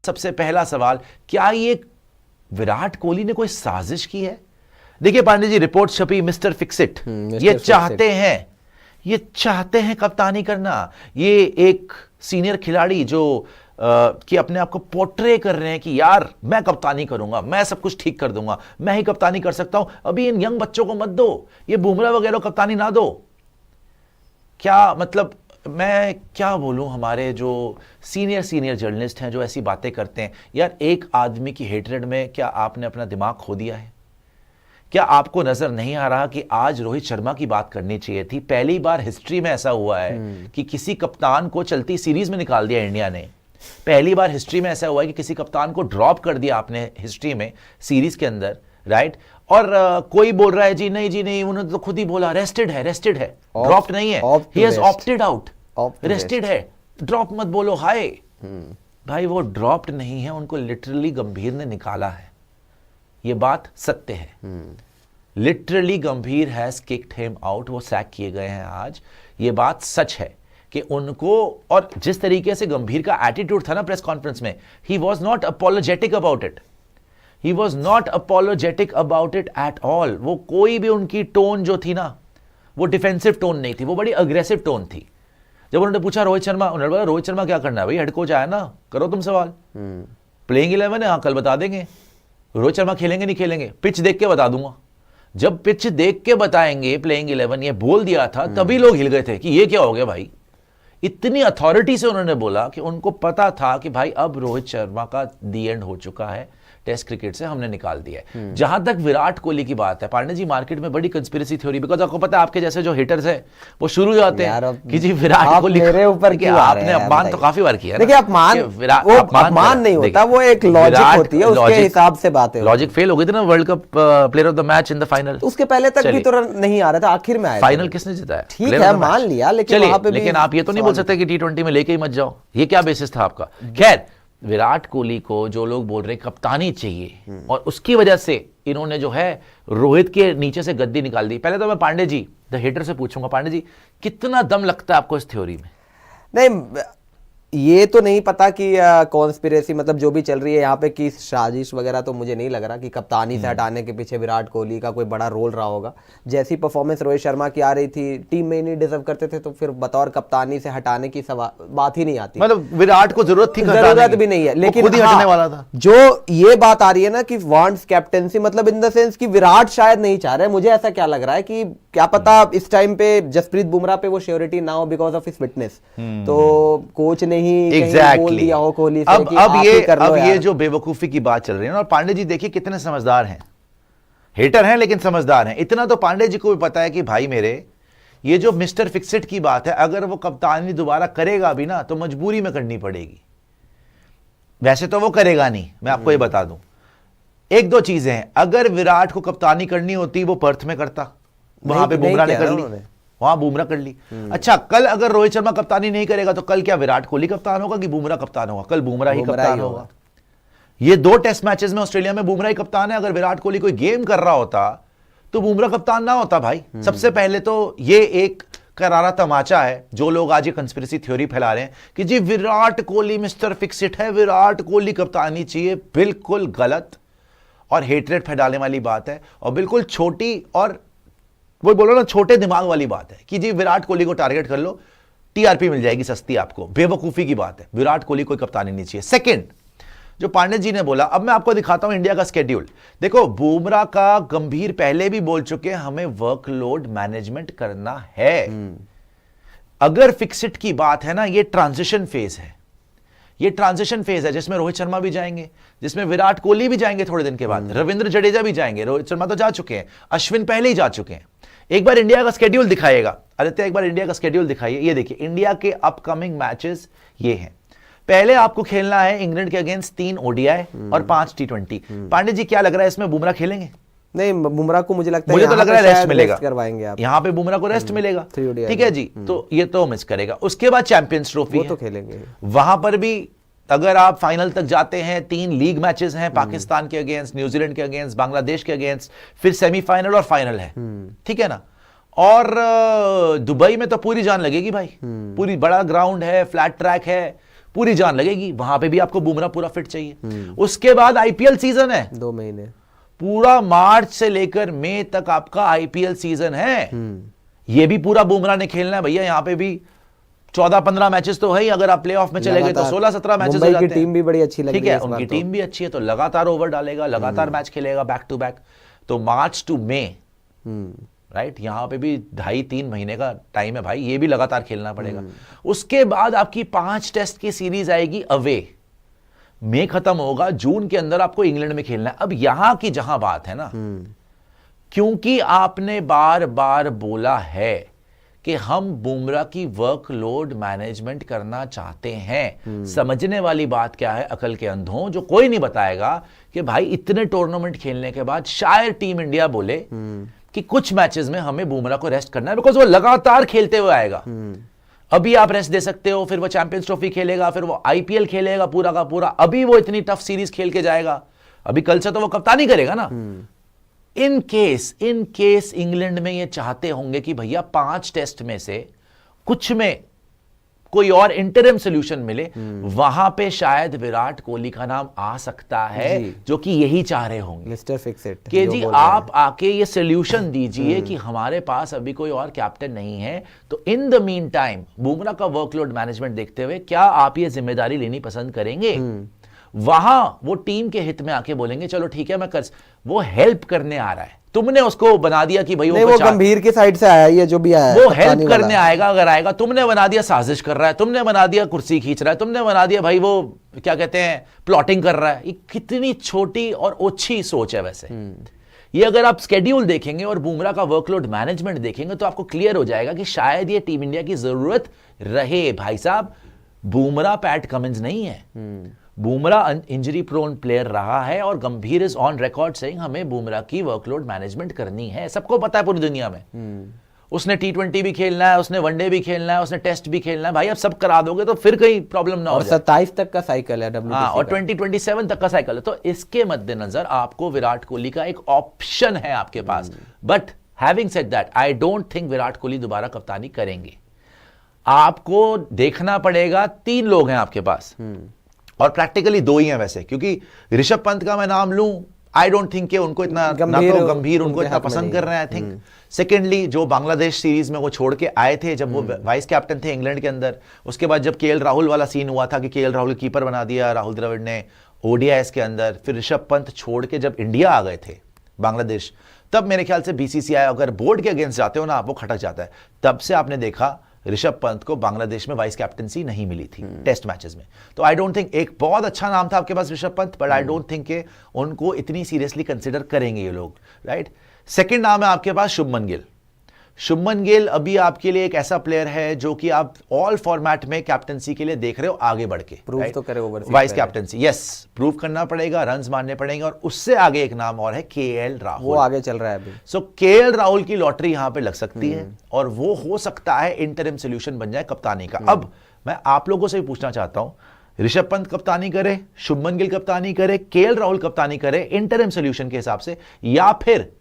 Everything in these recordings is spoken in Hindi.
सबसे पहला सवाल, क्या ये विराट कोहली ने कोई साजिश की है? देखिए पांडे जी, रिपोर्ट छपी मिस्टर फिक्सिट, ये चाहते हैं कप्तानी करना। ये एक सीनियर खिलाड़ी जो कि अपने आप को पोर्ट्रे कर रहे हैं कि यार मैं कप्तानी करूंगा, मैं सब कुछ ठीक कर दूंगा, मैं ही कप्तानी कर सकता हूं। अभी इन यंग बच्चों को मत दो, ये बुमराह वगैरह कप्तानी ना दो। क्या मतलब, मैं क्या बोलूं, हमारे जो सीनियर जर्नलिस्ट हैं जो ऐसी बातें करते हैं, यार एक आदमी की हेटरेड में क्या आपने अपना दिमाग खो दिया है? क्या आपको नजर नहीं आ रहा कि आज रोहित शर्मा की बात करनी चाहिए थी? पहली बार हिस्ट्री में ऐसा हुआ है कि किसी कप्तान को चलती सीरीज में निकाल दिया इंडिया ने। पहली बार हिस्ट्री में ऐसा हुआ है कि किसी कप्तान को ड्रॉप कर दिया आपने हिस्ट्री में, सीरीज के अंदर, राइट? और कोई बोल रहा है जी नहीं, उन्होंने तो खुद ही बोला रेस्टेड है, ड्रॉप्ड नहीं है, he has opted out, rested है, ड्रॉप मत बोलो हाय। भाई वो ड्रॉप्ड नहीं है, उनको लिटरली गंभीर ने निकाला है, ये बात सत्य है। लिटरली गंभीर हैज किक्ड हिम आउट, वो सैक किए गए हैं आज, ये बात सच है कि उनको। और जिस तरीके से गंभीर का एटीट्यूड था ना प्रेस कॉन्फ्रेंस में, he was not apologetic about it, he was not apologetic about it at all. वो कोई भी उनकी टोन जो थी ना, वो डिफेंसिव टोन नहीं थी, वो बड़ी अग्रेसिव टोन थी। जब उन्होंने पूछा रोहित शर्मा, उन्होंने बोला रोहित शर्मा क्या करना है भाई, हेड कोच आया ना, करो तुम सवाल, प्लेइंग 11 है, हाँ कल बता देंगे, रोहित शर्मा खेलेंगे नहीं खेलेंगे, पिच देख के बता दूंगा। जब पिच देख के बताएंगे प्लेइंग 11, ये बोल दिया था, तभी लोग हिल गए थे कि ये क्या हो गया भाई। इतनी अथॉरिटी से उन्होंने बोला कि उनको पता था कि भाई अब रोहित शर्मा का दी एंड हो चुका है, टेस्ट क्रिकेट से हमने निकाल दिया है। जहां तक विराट कोहली की बात है पांडे जी, मार्केट में बड़ी कंस्पिरेसी थ्योरी, बिकॉज आपको पता है आपके जैसे जो हिटर्स है वो शुरू हो जाते हैं कि जी विराट कोहली मेरे ऊपर क्या, आपने अपमान तो काफी बार किया। देखिए अपमान नहीं होता, वो एक लॉजिक होती है, उसके हिसाब से बातें। लॉजिक फेल हो गई थी ना world cup player of the match in the final, उसके पहले तक भी तो नहीं आ रहा था, आखिर में आया। फाइनल किसने जिताया? ठीक है मान लिया, लेकिन आप ये तो नहीं बोल सकते कि T20 में लेके ही मत जाओ, ये क्या बेसिस था आपका? खैर, विराट कोहली को जो लोग बोल रहे हैं कप्तानी चाहिए, और उसकी वजह से इन्होंने जो है रोहित के नीचे से गद्दी निकाल दी। पहले तो मैं पांडे जी द हिटर से पूछूंगा, पांडे जी कितना दम लगता है आपको इस थ्योरी में? नहीं, ये तो नहीं पता कि कॉन्स्पिरेसी मतलब जो भी चल रही है यहाँ पे कि साजिश वगैरह, तो मुझे नहीं लग रहा कि कप्तानी से हटाने के पीछे विराट कोहली का कोई बड़ा रोल रहा होगा। जैसी परफॉर्मेंस रोहित शर्मा की आ रही थी, टीम में ही नहीं डिजर्व करते थे, तो फिर बतौर कप्तानी से हटाने की बात ही नहीं आती। मतलब विराट को जरूरत थी, जरूरत भी नहीं है, लेकिन खुद ही हटने वाला था। जो ये बात आ रही है ना कि वांट्स कैप्टेंसी, मतलब इन द सेंस कि विराट शायद नहीं चाह रहे, मुझे ऐसा क्या लग रहा है कि क्या पता इस टाइम पे जसप्रीत बुमराह पे वो श्योरिटी ना हो बिकॉज ऑफ हिज फिटनेस, तो कोच ने ही बोल दिया हो कोहली से कि आप ही कर लो। ये जो बेवकूफी की बात चल रही है ना, और पांडे जी देखिए कितने समझदार हैं, हेटर हैं लेकिन समझदार हैं। इतना तो पांडे जी को भी पता है कि भाई मेरे, ये जो मिस्टर फिक्सिट की बात है, अगर वो कप्तानी दोबारा करेगा भी ना तो मजबूरी में करनी पड़ेगी, वैसे तो वो करेगा नहीं, मैं आपको ये बता दूं। एक दो चीजें हैं, अगर विराट को कप्तानी करनी होती वो पर्थ में करता, वहां पे बुमराह ने कर ली, वहां बुमराह कर ली। अच्छा, कल अगर रोहित शर्मा कप्तानी नहीं करेगा तो कल क्या विराट कोहली कप्तान होगा कि बुमराह कप्तान होगा? कल बुमराह ही कप्तान होगा। ये 2 टेस्ट मैचेस में ऑस्ट्रेलिया में बुमराह ही कप्तान है। अगर विराट कोहली कोई गेम कर रहा होता तो बुमराह कप्तान ना होता भाई। सबसे पहले तो ये एक करारा तमाचा है जो लोग आज ये कंस्पिरेसी थ्योरी फैला रहे हैं कि जी विराट कोहली मिस्टर फिक्सिट है, विराट कोहली कप्तानी चाहिए। बिल्कुल गलत और हेटरेट फैलाने वाली बात है, और बिल्कुल छोटी और वो बोलो ना छोटे दिमाग वाली बात है कि जी विराट कोहली को टारगेट कर लो, टीआरपी मिल जाएगी सस्ती आपको। बेवकूफी की बात है, विराट कोहली कोई कप्तानी नहीं चाहिए। सेकंड, जो पांडे जी ने बोला, अब मैं आपको दिखाता हूं इंडिया का स्केड्यूल। देखो बुमराह का गंभीर पहले भी बोल चुके हैं, हमें वर्कलोड मैनेजमेंट करना है। अगर फिक्सिट की बात है ना, ये ट्रांजिशन फेज है, ये ट्रांजिशन फेज है जिसमें रोहित शर्मा भी जाएंगे, जिसमें विराट कोहली भी जाएंगे थोड़े दिन के बाद, रविंद्र जडेजा भी जाएंगे, रोहित शर्मा तो जा चुके हैं, अश्विन पहले ही जा चुके हैं। एक बार इंडिया का स्केड्यूल दिखाइएगा आदित्य, एक बार इंडिया का स्केड्यूल दिखाइए। ये देखिए इंडिया के अपकमिंग मैचेस ये हैं। पहले आपको खेलना है इंग्लैंड के अगेंस्ट 3 ODI और 5 T20। पांडे जी क्या लग रहा है इसमें बुमराह खेलेंगे? नहीं, बुमराह को मुझे लगता है, मुझे तो लग रहा है रेस्ट मिलेगा, करवाएंगे आप यहाँ पे बुमराह को रेस्ट मिलेगा, ठीक है जी, तो ये तो मिस करेगा। उसके बाद चैंपियंस ट्रॉफी तो खेलेंगे, वहां पर भी अगर आप फाइनल तक जाते हैं, 3 लीग मैचेस हैं, पाकिस्तान के अगेंस्ट, न्यूजीलैंड के अगेंस्ट, बांग्लादेश के अगेंस्ट, फिर सेमीफाइनल और फाइनल है, ठीक है ना। और दुबई में तो पूरी जान लगेगी भाई, पूरी बड़ा ग्राउंड है, फ्लैट ट्रैक है, पूरी जान लगेगी, वहां पे भी आपको बुमराह पूरा फिट चाहिए। उसके बाद आईपीएल सीजन है, 2 महीने, पूरा मार्च से लेकर मई तक आपका आईपीएल सीजन है। ये भी पूरा बुमराह ने खेलना है भैया। यहां पे भी 14-15 मैचेस तो है ही, अगर आप प्लेऑफ में चले गए तो 16-17 मैचेस हो जाते हैं। मुंबई की टीम भी बड़ी अच्छी लग ठीक रही है, इस बार उनकी तो। टीम भी अच्छी है, तो लगातार ओवर डालेगा, लगातार मैच खेलेगा बैक टू बैक। तो मार्च टू मई, राइट, यहां पे भी 2.5-3 महीने का टाइम है भाई, ये भी लगातार खेलना पड़ेगा। उसके बाद आपकी 5 टेस्ट की सीरीज आएगी अवे, मई खत्म होगा, जून के अंदर आपको इंग्लैंड में खेलना है। अब यहां की जहां बात है ना, क्योंकि आपने बार बार बोला है कि हम बुमराह की वर्कलोड मैनेजमेंट करना चाहते हैं। समझने वाली बात क्या है, अकल के अंधों, जो कोई नहीं बताएगा कि भाई इतने टूर्नामेंट खेलने के बाद शायद टीम इंडिया बोले कि कुछ मैचेस में हमें बुमराह को रेस्ट करना है, बिकॉज वो लगातार खेलते हुए आएगा। अभी आप रेस्ट दे सकते हो, फिर वो चैंपियंस ट्रॉफी खेलेगा, फिर वो आईपीएल खेलेगा पूरा का पूरा, अभी वो इतनी टफ सीरीज खेल के जाएगा, अभी कल से तो वो कप्तानी करेगा ना। इन केस इंग्लैंड में ये चाहते होंगे कि भैया 5 टेस्ट में से कुछ में कोई और इंटरिम सोल्यूशन मिले, वहां पे शायद विराट कोहली का नाम आ सकता है, जो कि यही चाह रहे होंगे मिस्टर फिक्स इट कि जी आप आके ये सोल्यूशन दीजिए कि हमारे पास अभी कोई और कैप्टन नहीं है। तो in the mean time Bumrah का वर्कलोड मैनेजमेंट देखते हुए क्या आप ये जिम्मेदारी लेनी पसंद करेंगे? वहां वो टीम के हित में आके बोलेंगे चलो ठीक है मैं कर, वो हेल्प करने आ रहा है। तुमने उसको बना दिया कि भाई वो गंभीर की साइड से आया, ये जो भी आया वो हेल्प करने आएगा, अगर आएगा। तुमने बना दिया साजिश कर रहा है, तुमने बना दिया कुर्सी खींच रहा है, तुमने बना दिया भाई वो क्या कहते हैं प्लॉटिंग कर रहा है। ये कितनी छोटी और ओछी सोच है वैसे। ये अगर आप स्केड्यूल देखेंगे और बुमराह का वर्कलोड मैनेजमेंट देखेंगे तो आपको क्लियर हो जाएगा कि शायद ये टीम इंडिया की जरूरत रहे। भाई साहब, बुमराह पैट कमिंस नहीं है, बुमराह इंजरी प्रोन प्लेयर रहा है और गंभीर इज ऑन रिकॉर्ड सेइंग हमें बुमराह की वर्कलोड मैनेजमेंट करनी है। सबको पता है पूरी दुनिया में। उसने T20 भी खेलना है, उसने वनडे भी खेलना है, उसने टेस्ट भी खेलना है। भाई अब सब करा दोगे तो फिर कहीं प्रॉब्लम ना हो जाए। 27 तक का साइकिल है WTC हाँ, और 2027 तक का साइकिल है। तो इसके मद्देनजर आपको विराट कोहली का एक ऑप्शन है आपके पास। But having said that, I don't think Virat Kohli दोबारा कप्तानी करेंगे। आपको देखना पड़ेगा, 3 लोग हैं आपके पास और प्रैक्टिकली 2 ही हैं वैसे, क्योंकि ऋषभ पंत का मैं नाम लूं, आई डोंट थिंक कि उनको इतना गंभीर उनको इतना पसंद कर रहे हैं। आई थिंक सेकेंडली जो बांग्लादेश सीरीज में वो छोड़ के आए थे जब वो वाइस कैप्टन थे इंग्लैंड के अंदर, उसके बाद जब केएल राहुल वाला सीन हुआ था कि केएल राहुल कीपर बना दिया राहुल द्रविड़ ने ओडीआईएस के अंदर, फिर ऋषभ पंत छोड़ के जब इंडिया आ गए थे बांग्लादेश, तब मेरे ख्याल से बीसीसीआई अगर बोर्ड के अगेंस्ट जाते हो ना आप, वो खटक जाता है। तब से आपने देखा ऋषभ पंत को बांग्लादेश में वाइस कैप्टनसी नहीं मिली थी टेस्ट मैचेस में। तो आई डोंट थिंक, एक बहुत अच्छा नाम था आपके पास Rishabh Pant, but I don't think के उनको इतनी सीरियसली कंसिडर करेंगे ये लोग, राइट। सेकंड नाम है आपके पास शुभमन गिल। शुभमन गिल अभी आपके लिए एक ऐसा प्लेयर है जो कि आप ऑल फॉर्मेट में कैप्टनसी के लिए देख रहे हो आगे बढ़ के, प्रूव तो करे overseas vice captaincy, yes, prove करना पड़ेगा, रन्स मारने पड़ेंगे। और उससे आगे एक नाम और है केएल राहुल, वो आगे चल रहा है अभी। सो केएल राहुल की लॉटरी यहां पे लग सकती है और वो हो सकता है इंटरिम सोल्यूशन बन जाए कप्तानी का। अब मैं आप लोगों से भी पूछना चाहता हूं, ऋषभ पंत कप्तानी करे, शुभमन गिल कप्तानी करे, केएल राहुल कप्तानी करे इंटरिम सोल्यूशन के हिसाब से, या फिर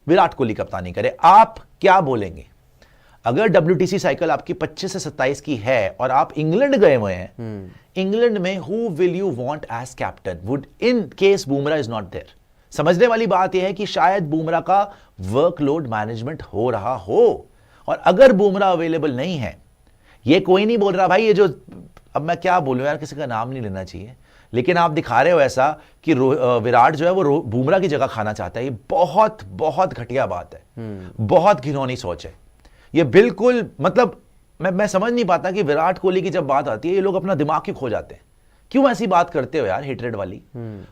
विराट कोहली कप्तानी करे, आप क्या बोलेंगे? अगर WTC साइकिल आपकी 25 से 27 की है और आप इंग्लैंड गए हुए हैं, इंग्लैंड में who will you want as captain would in case Bumrah is not there? समझने वाली बात यह है कि शायद बुमराह का वर्कलोड मैनेजमेंट हो रहा हो, और अगर बुमराह अवेलेबल नहीं है, ये कोई नहीं बोल रहा भाई, ये जो अब मैं क्या बोलूं यार, किसी का नाम नहीं लेना चाहिए, लेकिन आप दिखा रहे हो ऐसा कि विराट जो है वो बुमराह की जगह खाना चाहता है। ये बहुत बहुत घटिया बात है, बहुत घिनौनी सोच है ये। बिल्कुल मतलब मैं समझ नहीं पाता कि विराट कोहली की जब बात आती है ये लोग अपना दिमाग क्यों खो जाते हैं। क्यों ऐसी बात करते हो यार, हेट्रेड वाली।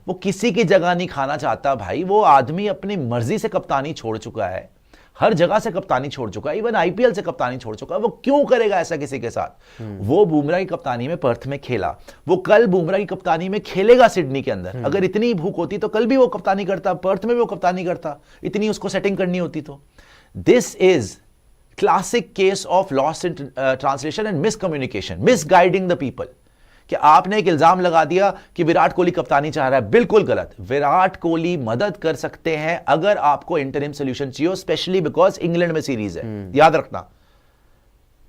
वो किसी की जगह नहीं खाना चाहता भाई, वो आदमी अपनी मर्जी से कप्तानी छोड़ चुका है, हर जगह से कप्तानी छोड़ चुका है, इवन आईपीएल से कप्तानी छोड़ चुका है। वो क्यों करेगा ऐसा किसी के साथ? वो बुमराह की कप्तानी में पर्थ में खेला, वो कल बुमराह की कप्तानी में खेलेगा सिडनी के अंदर। अगर इतनी भूख होती तो कल भी वो कप्तानी करता, पर्थ में भी वो कप्तानी करता, इतनी उसको सेटिंग करनी होती तो। This is classic case of lost in translation and miscommunication, misguiding the people. कि आपने एक इल्जाम लगा दिया कि विराट कोहली कप्तानी चाह रहा है, बिल्कुल गलत। विराट कोहली मदद कर सकते हैं अगर आपको इंटरिम सोल्यूशन चाहिए, स्पेशली बिकॉज इंग्लैंड में सीरीज है, याद रखना।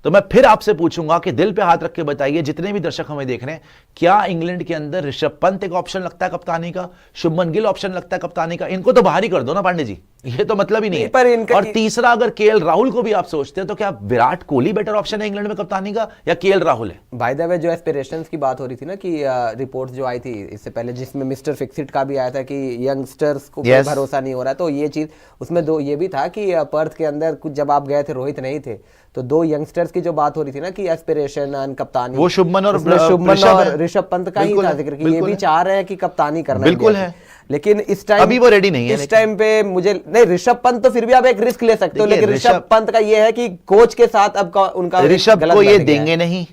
तो मैं फिर आपसे पूछूंगा कि दिल पे हाथ रख के बताइए, जितने भी दर्शक हमें देख रहे हैं, क्या इंग्लैंड के अंदर ऋषभ पंत एक ऑप्शन लगता है कप्तानी का, शुभमन गिल ऑप्शन लगता है कप्तानी का? इनको तो बाहर ही कर दो ना पांडे जी, ये तो मतलब ही नहीं है। पर इनका और तीसरा, अगर केएल राहुल को भी आप सोचते हैं तो क्या विराट कोहली बेटर ऑप्शन है इंग्लैंड में कप्तानी का या केएल राहुल है? बाय द वे जो एस्पिरेशंस की बात हो रही थी ना, कि रिपोर्ट्स जो आई थी इससे पहले, जिसमें मिस्टर फिक्सिट का भी आया था कि यंगस्टर्स को कोई भरोसा नहीं हो रहा है, तो ये चीज उसमें दो ये भी था कि पर्थ के अंदर कुछ जब आप गए थे, रोहित नहीं थे, तो दो यंगस्टर्स की जो बात हो रही थी ना कि एस्पिरेशन कप्तानी, वो शुभमन और ऋषभ पंत का ही था जिक्र, कि ये भी चाह रहे हैं कि कप्तानी करना बिल्कुल है, लेकिन इस टाइम अभी वो रेडी नहीं है। इस टाइम पे मुझे नहीं, ऋषभ पंत तो फिर भी आप एक रिस्क ले सकते हो, लेकिन ऋषभ पंत का ये है कि कोच के साथ अब उनका ऋषभ को ये देंगे नहीं,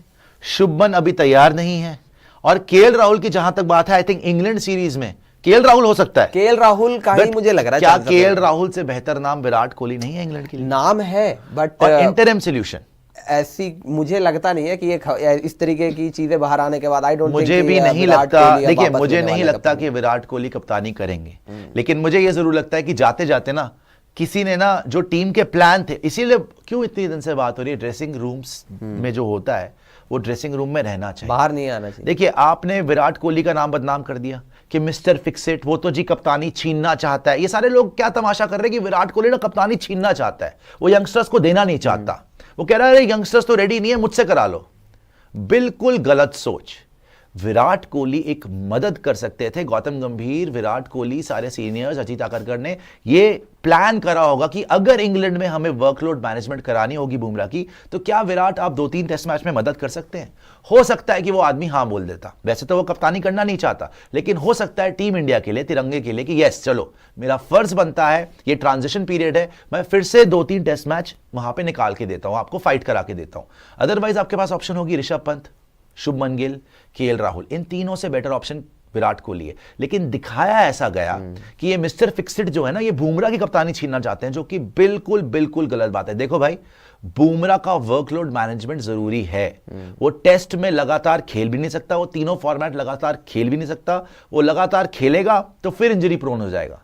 शुभमन अभी तैयार नहीं है। और केएल राहुल की जहां तक बात है, आई थिंक इंग्लैंड सीरीज में केएल राहुल हो सकता है। केएल राहुल का ही मुझे लग रहा है। क्या केएल राहुल से बेहतर नाम विराट कोहली नहीं है इंग्लैंड के लिए? नाम है, बट इंटरिम सॉल्यूशन ऐसी मुझे लगता नहीं है कि ये इस तरीके की चीजें बाहर आने के बाद, आई डोंट मुझे भी नहीं लगता, देखिए मुझे नहीं लगता कि विराट कोहली कप्तानी करेंगे, लेकिन मुझे ये जरूर लगता है कि जाते जाते ना किसी ने ना, जो टीम के प्लान थे, इसीलिए क्यों इतनी दिन से बात हो रही है, ड्रेसिंग रूम्स में जो होता है वो ड्रेसिंग रूम में रहना चाहिए, बाहर नहीं आना चाहिए। देखिए आपने विराट कोहली का नाम बदनाम कर दिया कि मिस्टर फिक्सिट, वो तो जी कप्तानी छीनना चाहता है। ये सारे लोग क्या तमाशा कर रहे हैं कि विराट कोहली ना कप्तानी छीनना चाहता है, वो यंगस्टर्स को देना नहीं चाहता। वो कह रहा है यंगस्टर्स तो रेडी नहीं है, मुझसे करा लो। बिल्कुल गलत सोच। विराट कोहली एक मदद कर सकते थे, गौतम गंभीर, विराट कोहली, सारे सीनियर्स, अजीत आकरकर ने ये प्लान करा होगा कि अगर इंग्लैंड में हमें वर्कलोड मैनेजमेंट करानी होगी बुमराह की, तो क्या विराट आप 2-3 टेस्ट मैच में मदद कर सकते हैं? हो सकता है कि वो आदमी हां बोल देता, वैसे तो वो कप्तानी करना नहीं चाहता, लेकिन हो सकता है टीम इंडिया के लिए, तिरंगे के लिए, कि यस चलो मेरा फर्ज बनता है, ये ट्रांजिशन पीरियड है, मैं फिर से 2-3 टेस्ट मैच वहां पर निकाल के देता हूं, आपको फाइट करा के देता हूं। अदरवाइज आपके पास ऑप्शन होगी ऋषभ पंत, शुभमन गिल, केएल राहुल, इन तीनों से बेटर ऑप्शन विराट कोहली है। लेकिन दिखाया ऐसा गया कि ये मिस्टर फिक्सिट जो है ना, ये बुमराह की कप्तानी छीनना चाहते हैं, जो कि बिल्कुल बिल्कुल गलत बात है। देखो भाई, बुमराह का वर्कलोड मैनेजमेंट जरूरी है। वो टेस्ट में लगातार खेल भी नहीं सकता, वो तीनों फॉर्मेट लगातार खेल भी नहीं सकता, वो लगातार खेलेगा तो फिर इंजरी प्रोन हो जाएगा।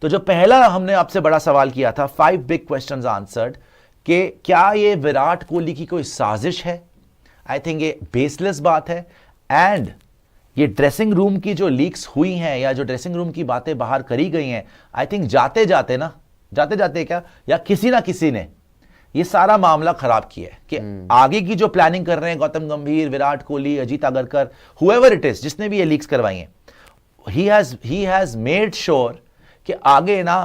तो जो पहला हमने आपसे बड़ा सवाल किया था, 5 बिग क्वेश्चंस आंसर्ड, कि क्या ये विराट कोहली की कोई साजिश है? आई थिंक ये बेसलेस बात है। एंड ये ड्रेसिंग रूम की जो लीक्स हुई हैं, या जो ड्रेसिंग रूम की बातें बाहर करी गई हैं, आई थिंक जाते जाते क्या, या किसी ना किसी ने ये सारा मामला खराब किया है कि आगे की जो प्लानिंग कर रहे हैं Gautam Gambhir, Virat Kohli, Ajit Agarkar, however it is, जिसने भी ये लीक्स करवाई हैं, ही हैज मेड श्योर कि आगे ना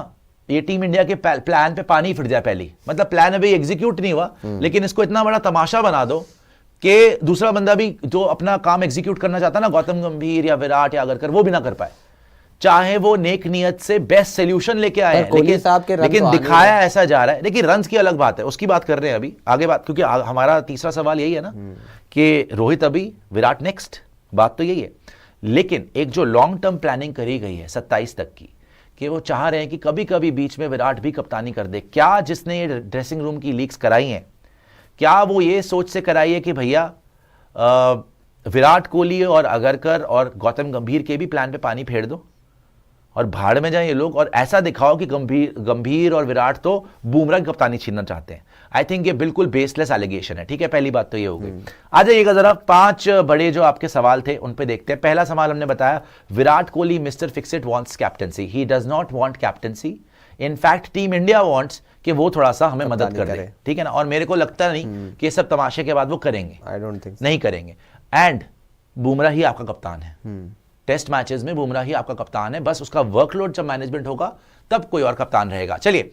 ये टीम इंडिया के प्लान पे पानी फिर जाए पहली। मतलब प्लान अभी एग्जीक्यूट नहीं हुआ, लेकिन इसको इतना बड़ा तमाशा बना दो कि दूसरा बंदा भी जो अपना काम एग्जीक्यूट करना चाहता ना, गौतम गंभीर या विराट या आगरकर, वो भी ना कर पाए, चाहे वो नेक नियत से बेस्ट सोल्यूशन लेके आए हैं, लेकिन दिखाया ऐसा जा रहा है। देखिए रन्स की अलग बात है, उसकी बात कर रहे हैं अभी, आगे बात, क्योंकि हमारा तीसरा सवाल यही है ना कि रोहित अभी, विराट नेक्स्ट, बात तो यही है। लेकिन एक जो लॉन्ग टर्म प्लानिंग करी गई है 27 तक की, कि वो चाह रहे हैं कि कभी कभी बीच में विराट भी कप्तानी कर दे। क्या जिसने ये ड्रेसिंग रूम की लीक्स कराई हैं, क्या वो ये सोच से कराई है कि भैया विराट कोहली और आगरकर और गौतम गंभीर के भी प्लान पे पानी फेर दो और भाड़ में जाए ये लोग, और ऐसा दिखाओ कि गंभीर और विराट तो बुमराह की कप्तानी छीनना चाहते हैं? आई थिंक ये बिल्कुल बेसलेस एलिगेशन है। ठीक है, पहली बात तो ये हो गई। आ जाइएगा जरा 5 बड़े जो आपके सवाल थे उन पे देखते हैं। पहला सवाल हमने बताया, Virat Kohli mister Fixit wants captaincy, he does not want captaincy, in fact team India wants कि वो थोड़ा सा हमें मदद कर दे। ठीक है ना, और मेरे को लगता नहीं कि ये सब तमाशे के बाद वो करेंगे, आई डोंट थिंक, नहीं करेंगे। एंड बुमराह ही आपका कप्तान है, टेस्ट मैचेस में बुमराह ही आपका कप्तान है, बस उसका वर्कलोड जब मैनेजमेंट होगा तब कोई और कप्तान रहेगा। चलिए